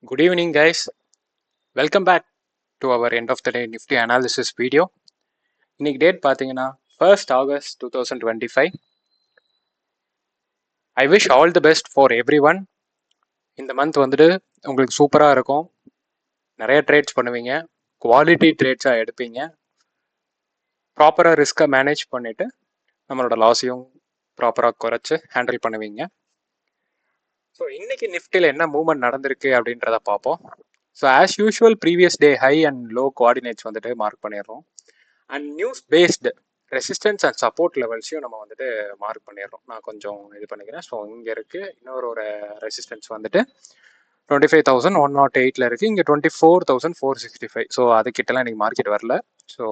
Good evening, guys. Welcome back to our end of the day Nifty analysis video. இன்னைக்கு date பார்த்தீங்கன்னா 1st August 2025. I wish all the best for every one. இந்த month வந்துட்டு உங்களுக்கு சூப்பராக இருக்கும். நிறைய trades பண்ணுவீங்க, குவாலிட்டி ட்ரேட்ஸாக எடுப்பீங்க, ப்ராப்பராக ரிஸ்க்கை மேனேஜ் பண்ணிவிட்டு நம்மளோட லாஸையும் ப்ராப்பராக குறைச்சி ஹேண்டில் பண்ணுவீங்க. ஸோ இன்னைக்கு நிஃப்டியில் என்ன மூவ்மெண்ட் நடந்திருக்கு அப்படின்றத பார்ப்போம். So as usual previous day high and low coordinates வந்துட்டு மார்க் பண்ணிடுறோம். And news based resistance and support லெவல்ஸையும் நம்ம வந்துட்டு மார்க் பண்ணிடுறோம். நான் கொஞ்சம் இது பண்ணிக்கிறேன். ஸோ இங்கே இருக்குது இன்னொரு ரெசிஸ்டன்ஸ் வந்துட்டு 25,108 இருக்குது. இங்கே 24,465. ஸோ அதுக்கிட்டலாம் இன்றைக்கி மார்க்கெட் வரல. ஸோ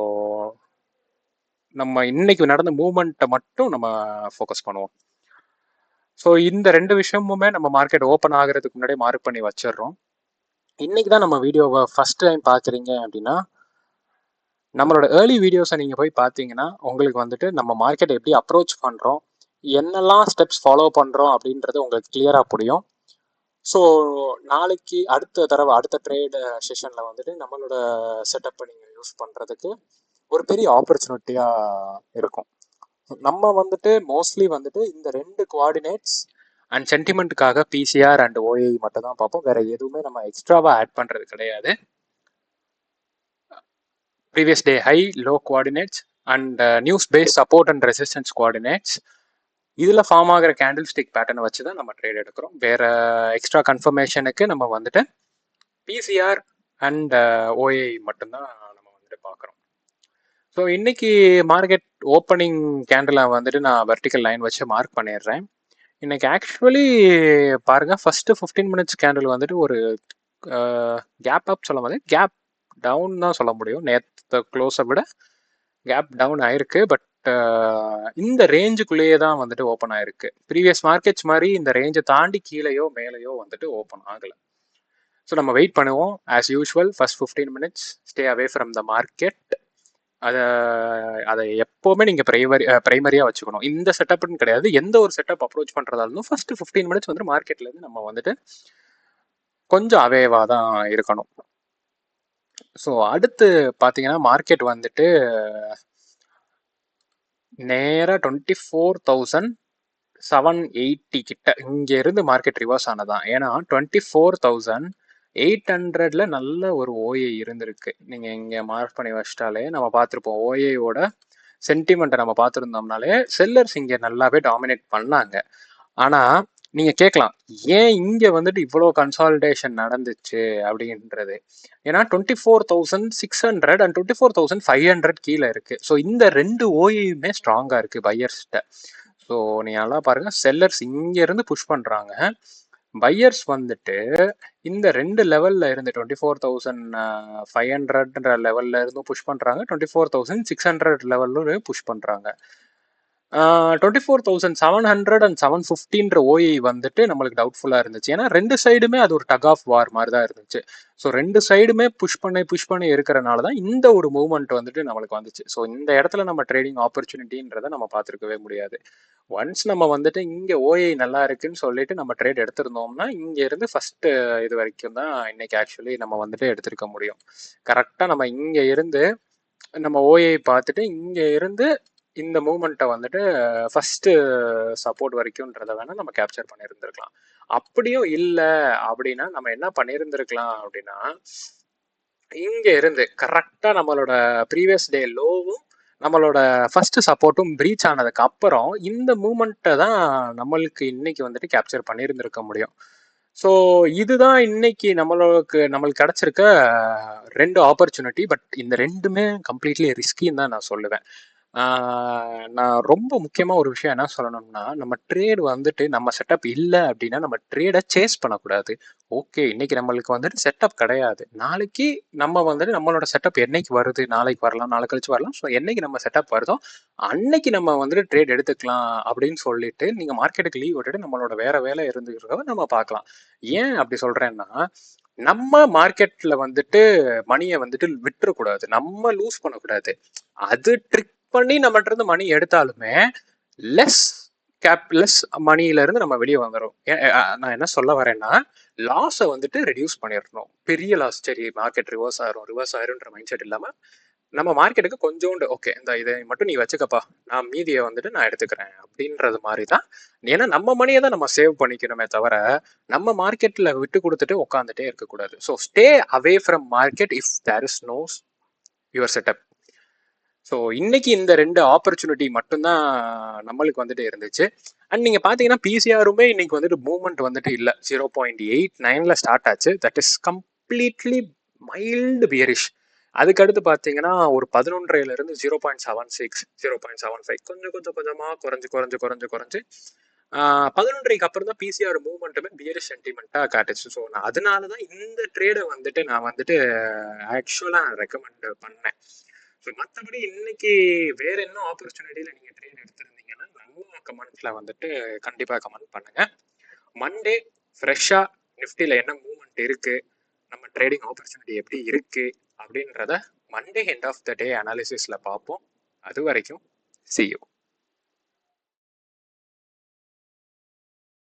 நம்ம இன்னைக்கு நடந்த மூவ்மெண்ட்டை மட்டும் நம்ம ஃபோக்கஸ் பண்ணுவோம். ஸோ இந்த ரெண்டு விஷயமுமே நம்ம மார்க்கெட் ஓப்பன் ஆகிறதுக்கு முன்னாடி மார்க் பண்ணி வச்சிடுறோம். இன்னைக்கு தான் நம்ம வீடியோவை ஃபர்ஸ்ட் டைம் பார்க்குறீங்க அப்படின்னா நம்மளோட ஏர்லி வீடியோஸை நீங்கள் போய் பார்த்தீங்கன்னா உங்களுக்கு வந்துட்டு நம்ம மார்க்கெட் எப்படி அப்ரோச் பண்ணுறோம், என்னெல்லாம் ஸ்டெப்ஸ் ஃபாலோ பண்ணுறோம் அப்படின்றது உங்களுக்கு கிளியராக புரியும். ஸோ நாளைக்கு அடுத்த ட்ரேட் செஷனில் வந்துட்டு நம்மளோட செட்டப்பை நீங்கள் யூஸ் பண்ணுறதுக்கு ஒரு பெரிய ஆப்பர்ச்சுனிட்டியாக இருக்கும். நம்ம வந்துட்டு மோஸ்ட்லி வந்துட்டு இந்த ரெண்டு கோஆர்டினேட்ஸ் அண்ட் சென்டிமெண்ட்டுக்காக பிசிஆர் அண்ட் ஓஏ மட்டும் தான் பார்ப்போம். வேற எதுவுமே நம்ம எக்ஸ்ட்ராவாக ஆட் பண்ணுறது கிடையாது. Previous day high low coordinates and news base support and resistance coordinates இதில் ஃபார்ம் ஆகிற கேண்டில் ஸ்டிக் பேட்டர்னை வச்சு தான் நம்ம ட்ரேட் எடுக்கிறோம். வேற எக்ஸ்ட்ரா கன்ஃபர்மேஷனுக்கு நம்ம வந்துட்டு பிசிஆர் அண்ட் ஓஏ மட்டும்தான் நம்ம வந்துட்டு பார்க்குறோம். ஸோ இன்னைக்கு மார்க்கெட் ஓப்பனிங் கேண்டில் வந்துட்டு நான் வெர்டிக்கல் லைன் வச்சு மார்க் பண்ணிடுறேன். இன்னைக்கு ஆக்சுவலி பாருங்க, ஃபர்ஸ்ட் 15 மினிட்ஸ் கேண்டில் வந்துட்டு ஒரு கேப் அப் சொல்ல மாதிரி கேப் டவுன் தான் சொல்ல முடியும். நேற்று க்ளோஸை விட கேப் டவுன் ஆயிருக்கு. பட் இந்த ரேஞ்சுக்குள்ளேயே தான் வந்துட்டு ஓப்பன் ஆயிருக்கு. ப்ரீவியஸ் மார்க்கெட்ஸ் மாதிரி இந்த ரேஞ்சை தாண்டி கீழேயோ மேலேயோ வந்துட்டு ஓப்பன் ஆகலை. ஸோ நம்ம வெயிட் பண்ணுவோம். As usual first 15 minutes stay away from the market. அதை எப்போவுமே நீங்கள் ப்ரைமரியாக வச்சுக்கணும். இந்த செட்டப்னு கிடையாது, எந்த ஒரு செட்டப் அப்ரோச் பண்ணுறதா இருந்தாலும் ஃபர்ஸ்ட் 15 மினிட்ஸ் வந்துட்டு மார்க்கெட்லேருந்து நம்ம வந்துட்டு கொஞ்சம் அவேவாக தான் இருக்கணும். ஸோ அடுத்து பார்த்தீங்கன்னா மார்க்கெட் வந்துட்டு நேராக 24,780 கிட்ட இங்கேருந்து மார்க்கெட் ரிவர்ஸ் ஆனதான். ஏன்னா 24,800 நல்ல ஒரு ஓஏ இருந்திருக்கு. நீங்கள் இங்கே மார்க் பண்ணி வச்சிட்டாலே நம்ம பார்த்துருப்போம். ஓஏயோட சென்டிமெண்ட்டை நம்ம பார்த்துருந்தோம்னாலே செல்லர்ஸ் இங்கே நல்லாவே டாமினேட் பண்ணாங்க. ஆனால் நீங்கள் கேட்கலாம், ஏன் இங்கே வந்துட்டு இவ்வளோ கன்சாலிடேஷன் நடந்துச்சு அப்படின்றது. ஏன்னா 24,600 அண்ட் 24,500 கீழே இருக்குது. ஸோ இந்த ரெண்டு ஓஏயுமே ஸ்ட்ராங்காக இருக்குது பையர்ஸ்கிட்ட. ஸோ நீங்கள் நல்லா பாருங்கள், செல்லர்ஸ் இங்கேருந்து புஷ் பண்ணுறாங்க. பையர்ஸ் வந்துட்டு இந்த ரெண்டு லெவலில் இருந்து 24,500 லெவலில் இருந்தும் புஷ் பண்ணுறாங்க, 24,600 லெவலில் புஷ் பண்ணுறாங்க. 24,700 அண்ட் 750 ஓஏ வந்துட்டு நம்மளுக்கு டவுட்ஃபுல்லாக இருந்துச்சு. ஏன்னா ரெண்டு சைடுமே அது ஒரு டக் ஆஃப் வார் மாதிரி தான் இருந்துச்சு. ஸோ ரெண்டு சைடுமே புஷ் பண்ணி இருக்கிறனால தான் இந்த ஒரு மூவ்மெண்ட் வந்துட்டு நம்மளுக்கு வந்துச்சு. ஸோ இந்த இடத்துல நம்ம ட்ரேடிங் ஆப்பர்ச்சுனிட்டின்றதை நம்ம பார்த்துருக்கவே முடியாது. ஒன்ஸ் நம்ம வந்துட்டு இங்கே ஓஏ நல்லா இருக்குன்னு சொல்லிட்டு நம்ம ட்ரேட் எடுத்திருந்தோம்னா இங்கே இருந்து ஃபர்ஸ்ட் இது வரைக்கும் தான் இன்னைக்கு ஆக்சுவலி நம்ம வந்துட்டு எடுத்திருக்க முடியும். கரெக்டாக நம்ம இங்கே இருந்து நம்ம ஓஏ பார்த்துட்டு இங்கே இருந்து இந்த மூமெண்ட்டை வந்துட்டு ஃபர்ஸ்ட் சப்போர்ட் வரைக்கும்ன்றத வேணால் நம்ம கேப்சர் பண்ணியிருந்திருக்கலாம். அப்படியும் இல்லை அப்படின்னா நம்ம என்ன பண்ணியிருந்திருக்கலாம் அப்படின்னா இங்கே இருந்து கரெக்டாக நம்மளோட ப்ரீவியஸ் டே லோவும் நம்மளோட ஃபர்ஸ்ட் சப்போர்ட்டும் பிரீச் ஆனதுக்கு அப்புறம் இந்த மூமெண்ட்டை தான் நம்மளுக்கு இன்னைக்கு வந்துட்டு கேப்சர் பண்ணியிருந்திருக்க முடியும். ஸோ இதுதான் இன்னைக்கு நம்மளுக்கு கிடைச்சிருக்க ரெண்டு ஆப்பர்ச்சுனிட்டி. பட் இந்த ரெண்டுமே கம்ப்ளீட்லி ரிஸ்கின்னு தான் நான் சொல்லுவேன். நான் ரொம்ப முக்கியமாக ஒரு விஷயம் என்ன சொல்லணும்னா, நம்ம ட்ரேட் வந்துட்டு நம்ம செட்டப் இல்லை அப்படின்னா நம்ம ட்ரேடை சேஸ் பண்ணக்கூடாது. ஓகே, இன்னைக்கு நம்மளுக்கு வந்துட்டு செட்டப் கிடையாது, நாளைக்கு நம்ம வந்துட்டு நம்மளோட செட்டப் என்னைக்கு வருது, நாளைக்கு வரலாம், நாளை கழிச்சு வரலாம். ஸோ என்னைக்கு நம்ம செட்டப் வருதோ அன்னைக்கு நம்ம வந்துட்டு ட்ரேட் எடுத்துக்கலாம் அப்படின்னு சொல்லிட்டு நீங்கள் மார்க்கெட்டுக்கு லீவ் விட்டுட்டு நம்மளோட வேற வேலை இருந்துக்கிறத நம்ம பார்க்கலாம். ஏன் அப்படி சொல்கிறேன்னா, நம்ம மார்க்கெட்ல வந்துட்டு மணியை வந்துட்டு விட்டுறக்கூடாது, நம்ம லூஸ் பண்ணக்கூடாது. அது ட்ரிக் பண்ணி நம்மகிட்ட இருந்து மணி எடுத்தாலுமே லெஸ் கேப்லெஸ் மணியில இருந்து நம்ம வெளியே வந்துடும். நான் என்ன சொல்ல வரேன்னா, லாஸை வந்துட்டு ரெடியூஸ் பண்ணிடணும். பெரிய லாஸ், சரி மார்க்கெட் ரிவர்ஸ் ஆயிரும்ன்ற மைண்ட் செட் இல்லாம நம்ம மார்க்கெட்டுக்கு கொஞ்சோண்டு ஓகே இந்த இதை மட்டும் நீ வச்சுக்கப்பா, நான் மீதியை வந்துட்டு நான் எடுத்துக்கிறேன் அப்படின்றது மாதிரி தான். ஏன்னா நம்ம மணியை தான் நம்ம சேவ் பண்ணிக்கணுமே தவிர நம்ம மார்க்கெட்ல விட்டு கொடுத்துட்டு உட்காந்துட்டே இருக்கக்கூடாது. So stay away from market if there is no your setup. So இன்னைக்கு இந்த 2 ஆப்பர்ச்சுனிட்டி மட்டும்தான் நம்மளுக்கு வந்துட்டு இருந்துச்சு. அண்ட் நீங்கள் பார்த்தீங்கன்னா பிசிஆருமே இன்னைக்கு வந்துட்டு மூவ்மெண்ட் வந்துட்டு இல்லை. 0.89 ஸ்டார்ட் ஆச்சு. That is completely mild bearish. அதுக்கடுத்து பார்த்தீங்கன்னா ஒரு 11.5 0.76 0.75 கொஞ்சம் கொஞ்சம் கொஞ்சமாக குறைஞ்சு 11.5க்கு அப்புறம் தான் பிசிஆர் மூவ்மெண்ட்டுமே பியரிஷ் சென்டிமெண்ட்டாக காட்டுச்சு. ஸோ நான் அதனால தான் இந்த ட்ரேடை வந்துட்டு நான் வந்துட்டு ஆக்சுவலாக ரெக்கமெண்ட் பண்ணேன். ஸோ மற்றபடி இன்னைக்கு வேற என்ன ஆப்பர்ச்சுனிட்டியில் நீங்கள் ட்ரேட் எடுத்திருந்தீங்கன்னா நம்ம கமெண்ட்ஸில் வந்துட்டு கண்டிப்பாக கமெண்ட் பண்ணுங்க. மண்டே ஃப்ரெஷ்ஷாக நிஃப்டியில் என்ன மூவ்மெண்ட் இருக்கு, நம்ம ட்ரேடிங் ஆப்பர்ச்சுனிட்டி எப்படி இருக்கு அப்படின்றத மண்டே எண்ட் ஆஃப் த டே அனாலிசிஸில் பார்ப்போம். அது வரைக்கும் see you.